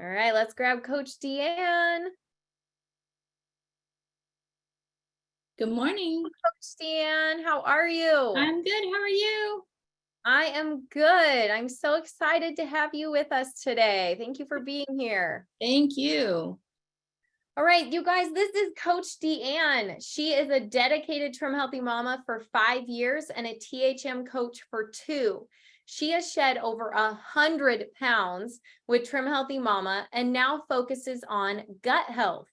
All right, let's grab Coach Deann. Good morning. Coach Deann, how are you? I'm good. How are you? I am good. I'm so excited to have you with us today. Thank you for being here. Thank you. All right, you guys, this is Coach Deann. She is a dedicated Trim Healthy Mama for 5 years and a THM coach for 2. She has shed over 100 pounds with Trim Healthy Mama and now focuses on gut health.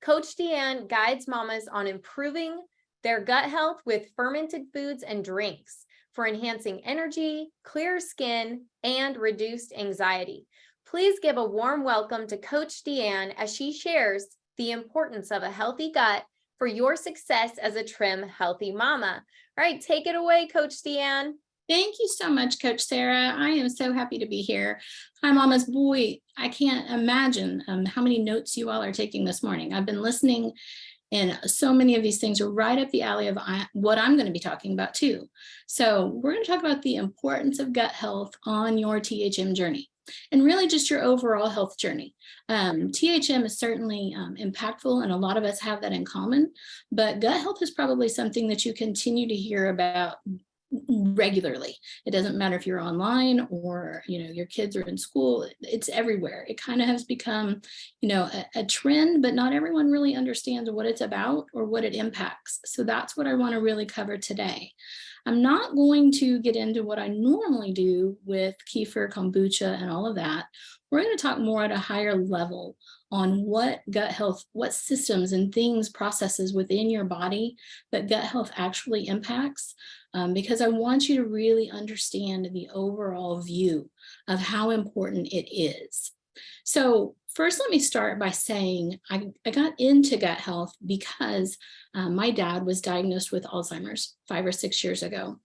Coach Deann guides mamas on improving their gut health with fermented foods and drinks for enhancing energy, clear skin, and reduced anxiety. Please give a warm welcome to Coach Deann as she shares the importance of a healthy gut for your success as a trim, healthy mama. All right, take it away, Coach Deann. Thank you so much, Coach Sarah. I am so happy to be here. Hi, Mamas. Boy, I can't imagine how many notes you all are taking this morning. I've been listening, and so many of these things are right up the alley of what I'm going to be talking about too. So we're going to talk about the importance of gut health on your THM journey and really just your overall health journey. THM is certainly impactful, and a lot of us have that in common, but gut health is probably something that you continue to hear about regularly. It doesn't matter if you're online or your kids are in school. It's everywhere. It kind of has become a trend, but not everyone really understands what it's about or what it impacts. So that's what I want to really cover today. I'm not going to get into what I normally do with kefir, kombucha, and all of that. We're going to talk more at a higher level on what gut health, what systems and things, processes within your body that gut health actually impacts, because I want you to really understand the overall view of how important it is. So first, let me start by saying I got into gut health because my dad was diagnosed with Alzheimer's 5 or 6 years ago.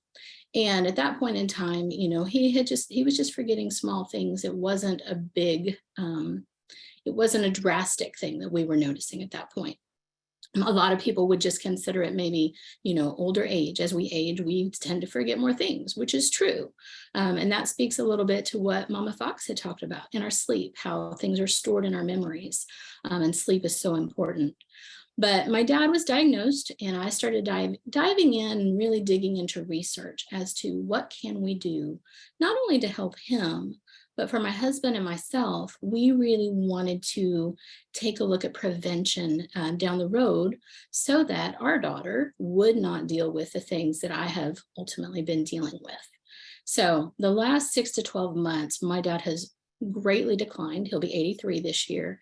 And at that point in time, he was just forgetting small things. It wasn't a big, it wasn't a drastic thing that we were noticing at that point. A lot of people would just consider it maybe, older age. As we age, we tend to forget more things, which is true. And that speaks a little bit to what Mama Fox had talked about in our sleep, how things are stored in our memories. And sleep is so important. But my dad was diagnosed, and I started diving in and really digging into research as to what can we do, not only to help him, but for my husband and myself. We really wanted to take a look at prevention down the road so that our daughter would not deal with the things that I have ultimately been dealing with. So the last 6 to 12 months, my dad has greatly declined. He'll be 83 this year.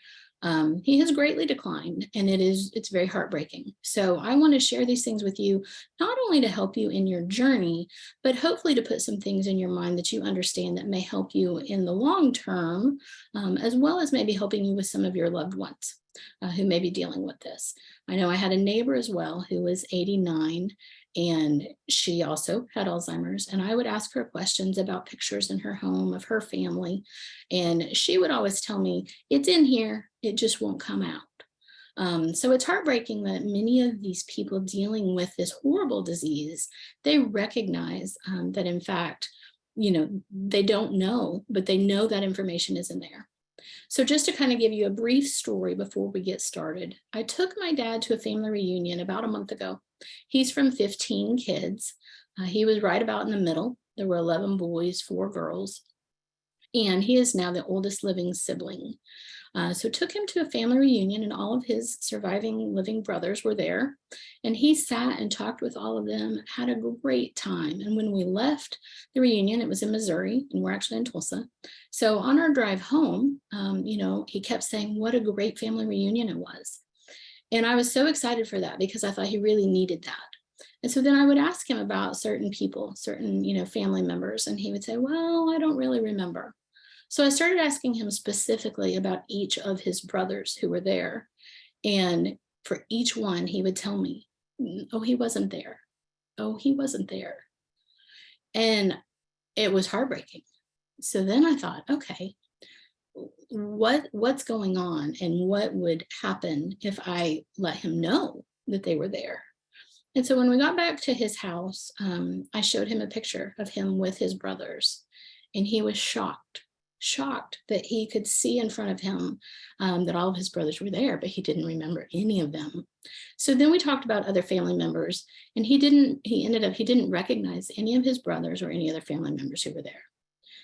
He has greatly declined, and it's very heartbreaking. So I want to share these things with you, not only to help you in your journey, but hopefully to put some things in your mind that you understand that may help you in the long term, as well as maybe helping you with some of your loved ones who may be dealing with this. I know I had a neighbor as well who was 89, and she also had Alzheimer's, and I would ask her questions about pictures in her home of her family, and she would always tell me, it's in here, it just won't come out. So it's heartbreaking that many of these people dealing with this horrible disease, they recognize that in fact, they don't know, but they know that information is in there. So just to kind of give you a brief story before we get started, I took my dad to a family reunion about a month ago. He's from 15 kids. He was right about in the middle. There were 11 boys, 4 girls, and he is now the oldest living sibling. So took him to a family reunion, and all of his surviving living brothers were there. And he sat and talked with all of them, had a great time. And when we left the reunion, it was in Missouri, and we're actually in Tulsa. So on our drive home, he kept saying what a great family reunion it was. And I was so excited for that because I thought he really needed that. And so then I would ask him about certain people, certain, family members, and he would say, well, I don't really remember. So I started asking him specifically about each of his brothers who were there. And for each one, he would tell me, oh, he wasn't there. Oh, he wasn't there. And it was heartbreaking. So then I thought, okay, what's going on, and what would happen if I let him know that they were there? And so when we got back to his house, I showed him a picture of him with his brothers, and he was shocked shocked that he could see in front of him that all of his brothers were there, but he didn't remember any of them. So then we talked about other family members, and he didn't recognize any of his brothers or any other family members who were there.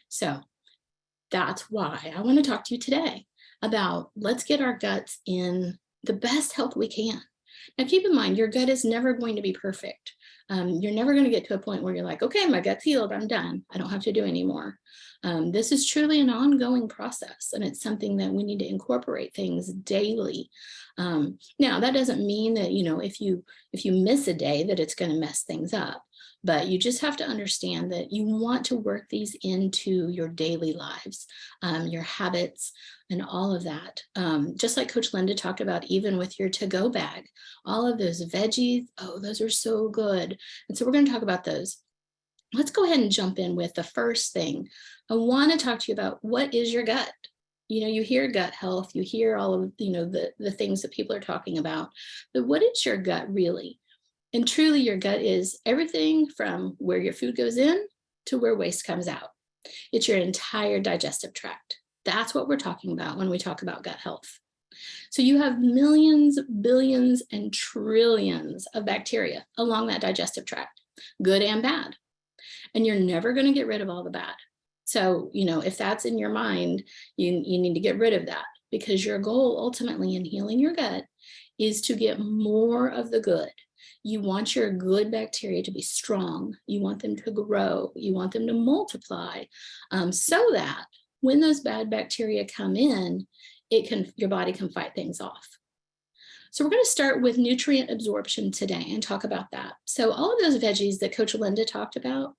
So that's why I want to talk to you today about let's get our guts in the best health we can. Now, keep in mind, your gut is never going to be perfect. You're never going to get to a point where you're like, okay, my gut's healed, I'm done, I don't have to do anymore. This is truly an ongoing process, and it's something that we need to incorporate things daily. Now, that doesn't mean that, if you miss a day, that it's going to mess things up. But you just have to understand that you want to work these into your daily lives, your habits, and all of that. Just like Coach Linda talked about, even with your to-go bag, all of those veggies, oh, those are so good. And so we're going to talk about those. Let's go ahead and jump in with the first thing. I want to talk to you about what is your gut. You hear gut health, you hear all of, the things that people are talking about, but what is your gut really? And truly, your gut is everything from where your food goes in to where waste comes out. It's your entire digestive tract. That's what we're talking about when we talk about gut health. So you have millions, billions, and trillions of bacteria along that digestive tract, good and bad. And you're never going to get rid of all the bad. So, if that's in your mind, you need to get rid of that, because your goal ultimately in healing your gut is to get more of the good. You want your good bacteria to be strong. You want them to grow. You want them to multiply, so that when those bad bacteria come in, your body can fight things off. So we're going to start with nutrient absorption today and talk about that. So all of those veggies that Coach Linda talked about,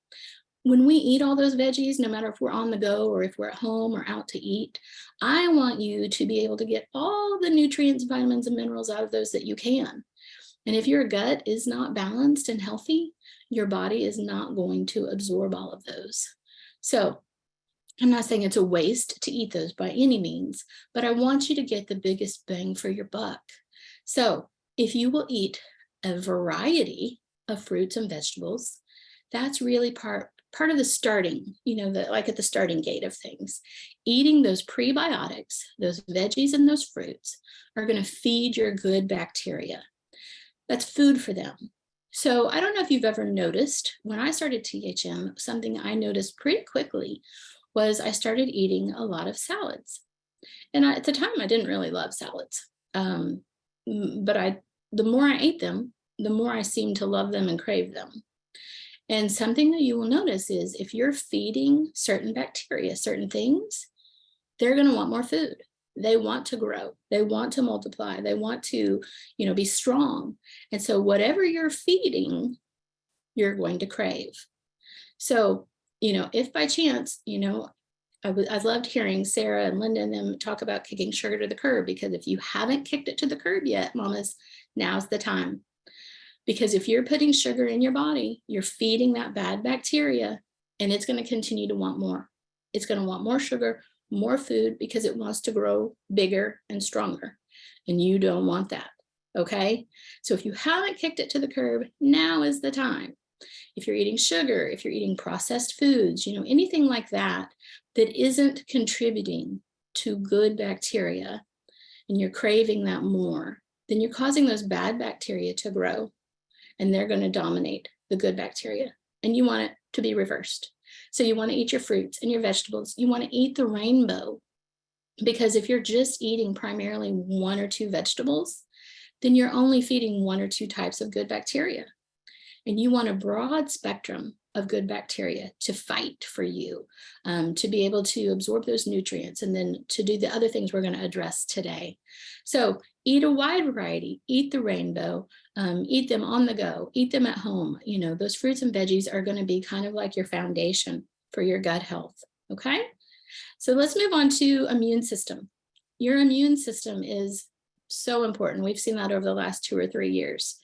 when we eat all those veggies, no matter if we're on the go or if we're at home or out to eat, I want you to be able to get all the nutrients, vitamins, and minerals out of those that you can. And if your gut is not balanced and healthy, your body is not going to absorb all of those. So I'm not saying it's a waste to eat those by any means, but I want you to get the biggest bang for your buck. So if you will eat a variety of fruits and vegetables, that's really part of the starting, like at the starting gate of things. Eating those prebiotics, those veggies and those fruits are going to feed your good bacteria. That's food for them. So I don't know if you've ever noticed, when I started THM, something I noticed pretty quickly was I started eating a lot of salads. And at the time, I didn't really love salads. But the more I ate them, the more I seemed to love them and crave them. And something that you will notice is if you're feeding certain bacteria, certain things, they're going to want more food. They want to grow. They want to multiply. They want to, be strong. And so whatever you're feeding, you're going to crave. So, if by chance, I loved hearing Sarah and Linda and them talk about kicking sugar to the curb, because if you haven't kicked it to the curb yet, mamas, now's the time. Because if you're putting sugar in your body, you're feeding that bad bacteria, and it's going to continue to want more. It's going to want more sugar, more food, because it wants to grow bigger and stronger. And you don't want that. Okay. So if you haven't kicked it to the curb, now is the time. If you're eating sugar, if you're eating processed foods, anything like that, that isn't contributing to good bacteria, and you're craving that more, then you're causing those bad bacteria to grow, and they're going to dominate the good bacteria. And you want it to be reversed. So you want to eat your fruits and your vegetables. You want to eat the rainbow, because if you're just eating primarily one or two vegetables, then you're only feeding one or two types of good bacteria. And you want a broad spectrum of good bacteria to fight for you, to be able to absorb those nutrients, and then to do the other things we're going to address today. So eat a wide variety, eat the rainbow, eat them on the go, eat them at home. Those fruits and veggies are going to be kind of like your foundation for your gut health. Okay. So let's move on to immune system. Your immune system is so important. We've seen that over the last 2 or 3 years,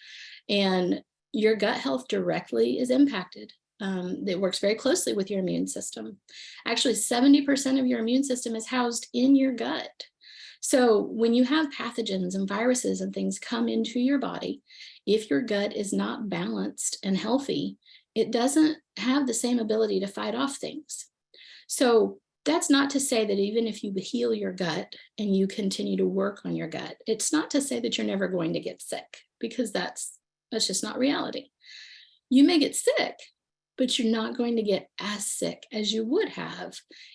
and your gut health directly is impacted. It works very closely with your immune system. Actually, 70% of your immune system is housed in your gut. So when you have pathogens and viruses and things come into your body, if your gut is not balanced and healthy, it doesn't have the same ability to fight off things. So that's not to say that even if you heal your gut and you continue to work on your gut, it's not to say that you're never going to get sick, because that's just not reality. You may get sick, but you're not going to get as sick as you would have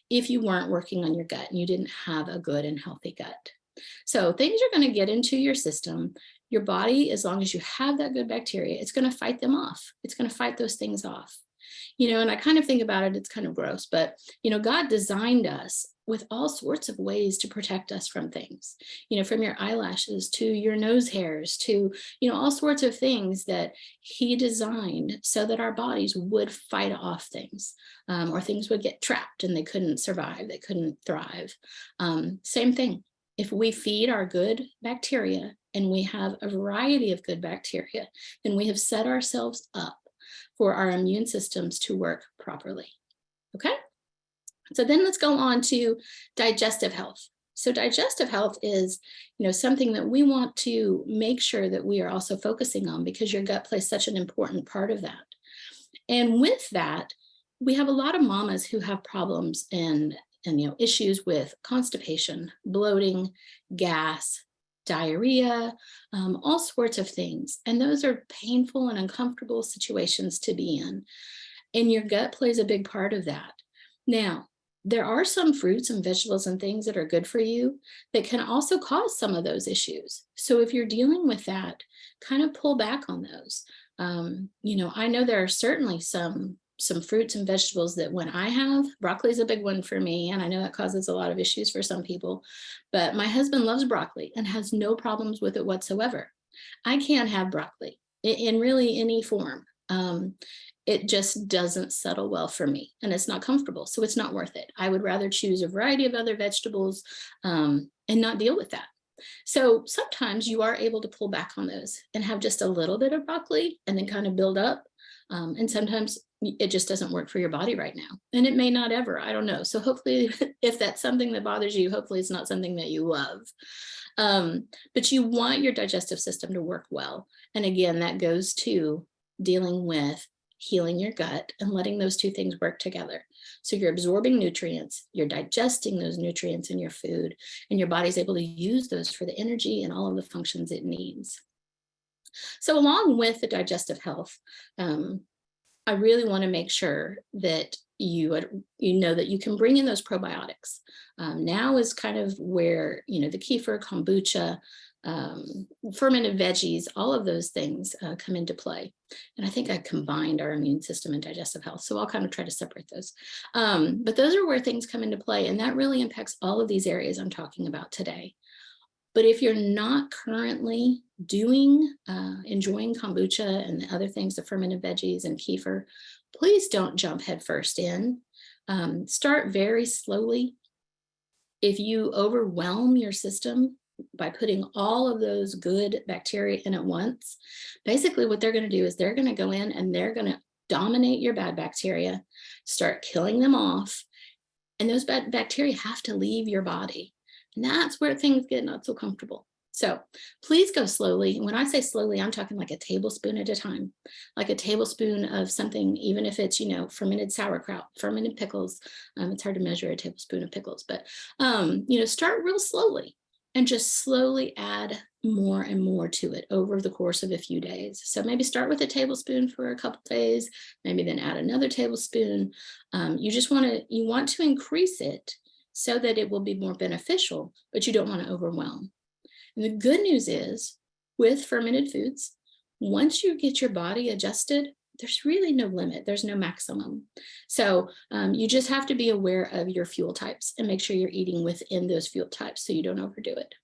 if you weren't working on your gut and you didn't have a good and healthy gut. So things are going to get into your system. Your body, as long as you have that good bacteria, it's going to fight them off. It's going to fight those things off. And I kind of think about it, it's kind of gross, but, God designed us with all sorts of ways to protect us from things, from your eyelashes to your nose hairs to, all sorts of things that he designed so that our bodies would fight off things, or things would get trapped and they couldn't survive, they couldn't thrive. Same thing. If we feed our good bacteria and we have a variety of good bacteria, then we have set ourselves up for our immune systems to work properly. Okay? So then let's go on to digestive health. So digestive health is, something that we want to make sure that we are also focusing on, because your gut plays such an important part of that. And with that, we have a lot of mamas who have problems and issues with constipation, bloating, gas, diarrhea, all sorts of things. And those are painful and uncomfortable situations to be in. And your gut plays a big part of that. Now, there are some fruits and vegetables and things that are good for you that can also cause some of those issues. So if you're dealing with that, kind of pull back on those. I know there are certainly some fruits and vegetables that when I have, broccoli is a big one for me. And I know that causes a lot of issues for some people, but my husband loves broccoli and has no problems with it whatsoever. I can't have broccoli in really any form. It just doesn't settle well for me and it's not comfortable. So it's not worth it. I would rather choose a variety of other vegetables and not deal with that. So sometimes you are able to pull back on those and have just a little bit of broccoli and then kind of build up. And sometimes it just doesn't work for your body right now. And it may not ever, I don't know. So hopefully if that's something that bothers you, hopefully it's not something that you love. But you want your digestive system to work well. And again, that goes to dealing with healing your gut and letting those two things work together. So you're absorbing nutrients, you're digesting those nutrients in your food, and your body's able to use those for the energy and all of the functions it needs. So along with the digestive health, I really want to make sure that you know that you can bring in those probiotics. Now is kind of where, the kefir, kombucha, fermented veggies, all of those things come into play. And I think I combined our immune system and digestive health. So I'll kind of try to separate those. But those are where things come into play. And that really impacts all of these areas I'm talking about today. But if you're not currently enjoying kombucha and the other things, the fermented veggies and kefir, please don't jump headfirst in. Start very slowly. If you overwhelm your system by putting all of those good bacteria in at once, basically what they're going to do is they're going to go in and they're going to dominate your bad bacteria, start killing them off. And those bad bacteria have to leave your body. And that's where things get not so comfortable. So please go slowly. When I say slowly, I'm talking like a tablespoon at a time, like a tablespoon of something, even if it's, fermented sauerkraut, fermented pickles. It's hard to measure a tablespoon of pickles, but, start real slowly and just slowly add more and more to it over the course of a few days. So maybe start with a tablespoon for a couple days, maybe then add another tablespoon. You want to increase it so that it will be more beneficial, but you don't want to overwhelm. And the good news is with fermented foods, once you get your body adjusted, there's really no limit. There's no maximum. So you just have to be aware of your fuel types and make sure you're eating within those fuel types so you don't overdo it.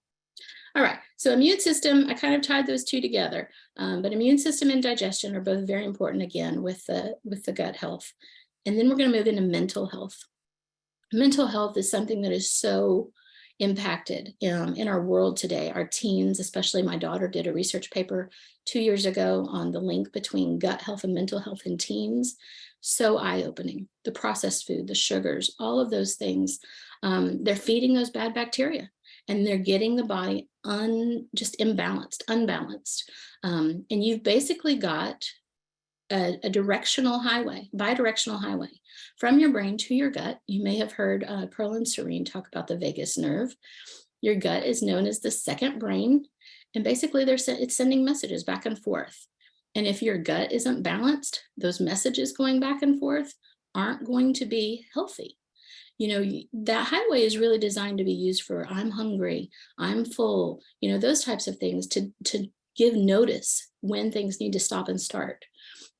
All right, so immune system, I kind of tied those two together, but immune system and digestion are both very important again with the gut health. And then we're going to move into mental health. Mental health is something that is so impacted in our world today. Our teens, especially my daughter, did a research paper 2 years ago on the link between gut health and mental health in teens. So eye-opening. The processed food, the sugars, all of those things, they're feeding those bad bacteria and they're getting the body unbalanced. And you've basically got a directional highway, bidirectional highway from your brain to your gut. You may have heard Pearl and Serene talk about the vagus nerve. Your gut is known as the second brain. And basically it's sending messages back and forth. And if your gut isn't balanced, those messages going back and forth aren't going to be healthy. That highway is really designed to be used for I'm hungry, I'm full, those types of things to give notice when things need to stop and start.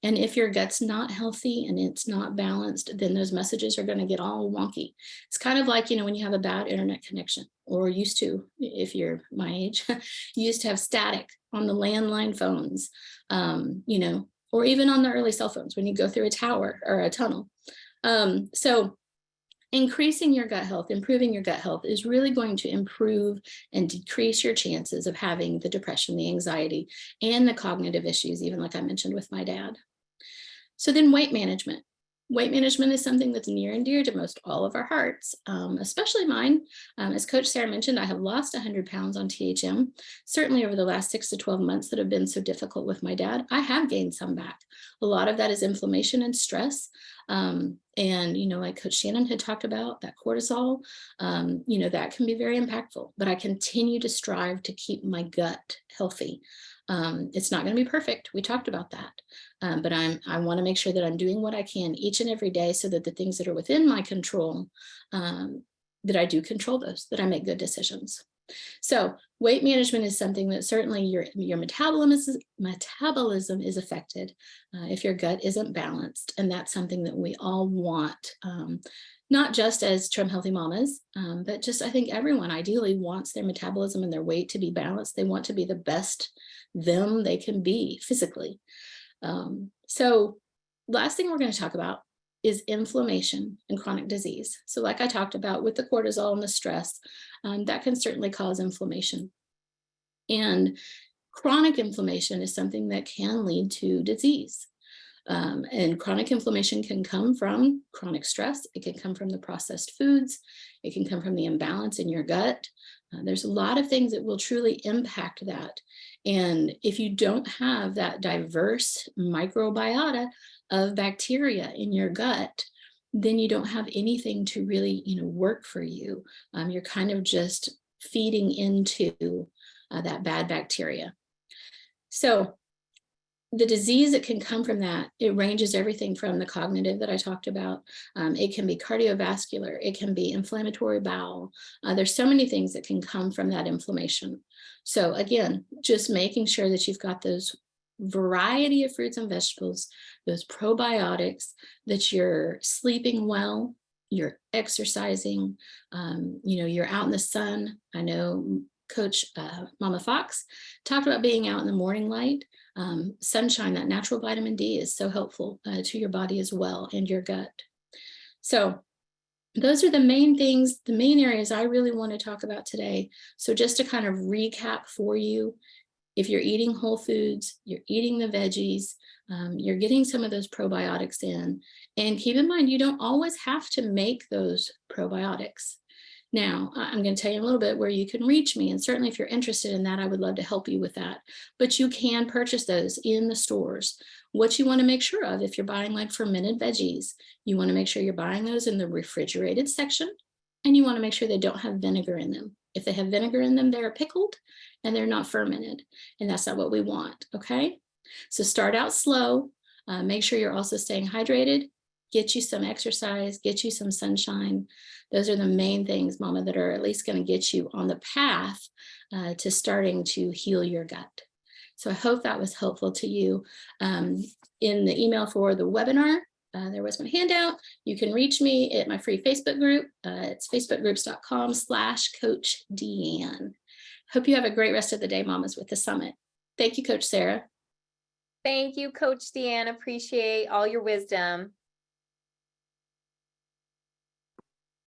And if your gut's not healthy and it's not balanced, then those messages are going to get all wonky. It's kind of like, when you have a bad internet connection, or used to, if you're my age, you used to have static on the landline phones, or even on the early cell phones when you go through a tower or a tunnel. So increasing your gut health, improving your gut health is really going to improve and decrease your chances of having the depression, the anxiety, and the cognitive issues, even like I mentioned with my dad. So then weight management. Weight management is something that's near and dear to most all of our hearts, especially mine. As Coach Sarah mentioned, I have lost 100 pounds on THM, certainly over the last 6 to 12 months that have been so difficult with my dad. I have gained some back. A lot of that is inflammation and stress. And, like Coach Shannon had talked about, that cortisol, that can be very impactful, but I continue to strive to keep my gut healthy. It's not going to be perfect. We talked about that. But I want to make sure that I'm doing what I can each and every day so that the things that are within my control, that I do control those, that I make good decisions. So weight management is something that certainly your metabolism is affected if your gut isn't balanced. And that's something that we all want, not just as Trim Healthy Mamas, but just I think everyone ideally wants their metabolism and their weight to be balanced. They want to be the best them they can be physically. So last thing we're going to talk about is inflammation and chronic disease. So like I talked about with the cortisol and the stress, that can certainly cause inflammation. And chronic inflammation is something that can lead to disease. And chronic inflammation can come from chronic stress. It can come from the processed foods. It can come from the imbalance in your gut. There's a lot of things that will truly impact that. And if you don't have that diverse microbiota of bacteria in your gut, then you don't have anything to really, work for you. You're kind of just feeding into that bad bacteria. So the disease that can come from that, it ranges everything from the cognitive that I talked about. It can be cardiovascular. It can be inflammatory bowel. There's so many things that can come from that inflammation. So again, just making sure that you've got those variety of fruits and vegetables, those probiotics, that you're sleeping well, you're exercising, you're out in the sun. I know Coach Mama Fox talked about being out in the morning light. Sunshine, that natural vitamin D is so helpful to your body as well and your gut. So those are the main things, the main areas I really want to talk about today. So just to kind of recap for you, if you're eating whole foods, you're eating the veggies, you're getting some of those probiotics in, and keep in mind, you don't always have to make those probiotics. Now, I'm going to tell you a little bit where you can reach me. And certainly if you're interested in that, I would love to help you with that. But you can purchase those in the stores. What you want to make sure of, if you're buying like fermented veggies, you want to make sure you're buying those in the refrigerated section. And you want to make sure they don't have vinegar in them. If they have vinegar in them, they're pickled and they're not fermented. And that's not what we want. Okay. So start out slow. Make sure you're also staying hydrated. Get you some exercise, get you some sunshine. Those are the main things, Mama, that are at least going to get you on the path to starting to heal your gut. So I hope that was helpful to you. In the email for the webinar, there was my handout. You can reach me at my free Facebook group. It's facebookgroups.com/Coach Deann. Hope you have a great rest of the day, Mamas, with the summit. Thank you, Coach Sarah. Thank you, Coach Deann. Appreciate all your wisdom.